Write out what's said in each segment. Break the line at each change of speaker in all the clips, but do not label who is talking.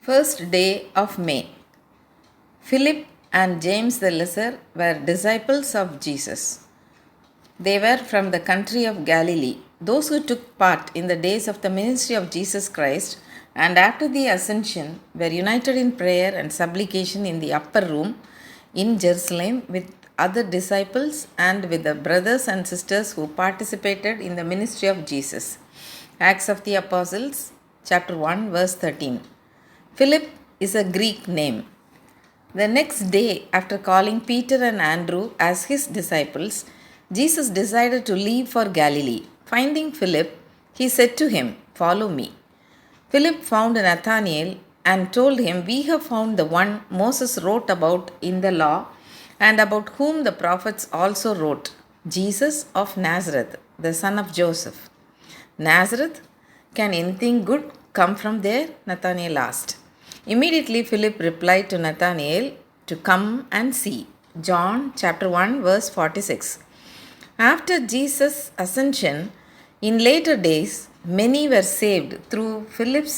First day of May. Philip and James the Lesser were disciples of Jesus. They were from the country of Galilee, those who took part in the days of the ministry of Jesus Christ and after the ascension were united in prayer and supplication in the upper room in Jerusalem with other disciples and with the brothers and sisters who participated in the ministry of Jesus. Acts of the Apostles, chapter 1, verse 13. Philip is a Greek name. The next day, after calling Peter and Andrew as his disciples, Jesus decided to leave for Galilee. Finding Philip, he said to him, "Follow me." Philip found Nathanael and told him, "We have found the one Moses wrote about in the law and about whom the prophets also wrote, Jesus of Nazareth, the son of Joseph." "Nazareth? Can anything good come from there?" Nathanael asked. Immediately Philip replied to Nathanael to come and see. John chapter 1 verse 46. After Jesus' ascension, in later days, many were saved through Philip's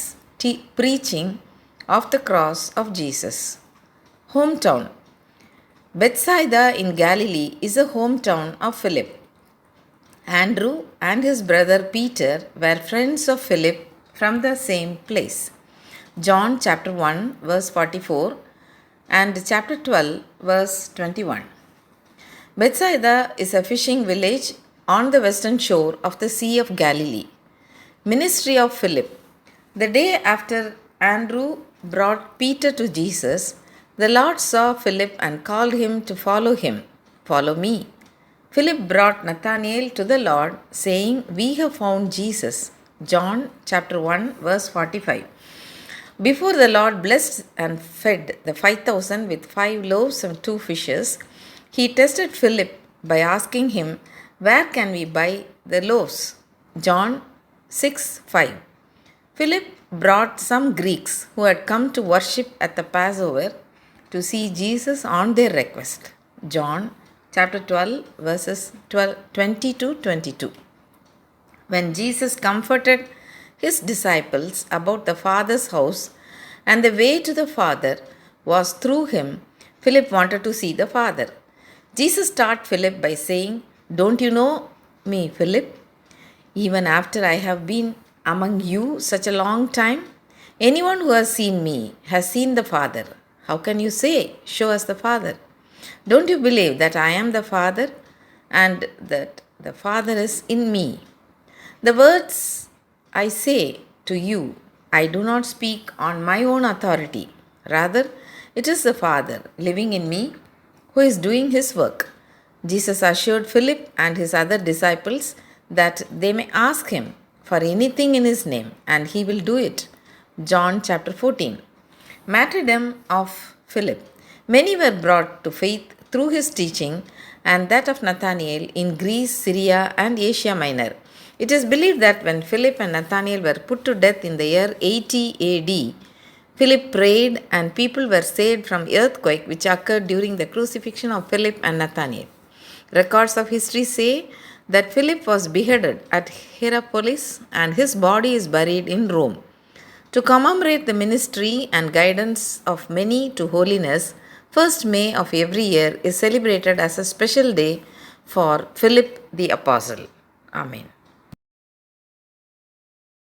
preaching of the cross of Jesus. Hometown. Bethsaida in Galilee is a hometown of Philip. Andrew and his brother Peter were friends of Philip from the same place. John chapter 1 verse 44 and chapter 12 verse 21. Bethsaida is a fishing village on the western shore of the Sea of Galilee. Ministry of Philip. The day after Andrew brought Peter to Jesus, the Lord saw Philip and called him to follow him. "Follow me." Philip brought Nathanael to the Lord, saying, "We have found Jesus." John chapter 1 verse 45. Before the Lord blessed and fed the 5,000 with 5 loaves and 2 fishes, he tested Philip by asking him, "Where can we buy the loaves?" John 6:5. Philip brought some Greeks who had come to worship at the Passover to see Jesus on their request. John chapter 12 verses 20 to 22. When Jesus comforted his disciples about the Father's house and the way to the Father was through him, Philip wanted to see the Father. Jesus taught Philip by saying, "Don't you know me, Philip? Even after I have been among you such a long time? Anyone who has seen me has seen the Father. How can you say, 'Show us the Father'? Don't you believe that I am the Father and that the Father is in me? The words I say to you, I do not speak on my own authority. Rather, it is the Father living in me who is doing his work." Jesus assured Philip and his other disciples that they may ask him for anything in his name and he will do it. John chapter 14. Martyrdom of Philip. Many were brought to faith through his teaching and that of Nathanael in Greece, Syria, and Asia Minor. It is believed that when Philip and Nathanael were put to death in the year 80 AD, Philip prayed and people were saved from earthquake which occurred during the crucifixion of Philip and Nathanael. Records of history say that Philip was beheaded at Hierapolis and his body is buried in Rome. To commemorate the ministry and guidance of many to holiness, 1st May of every year is celebrated as a special day for Philip the Apostle. Amen.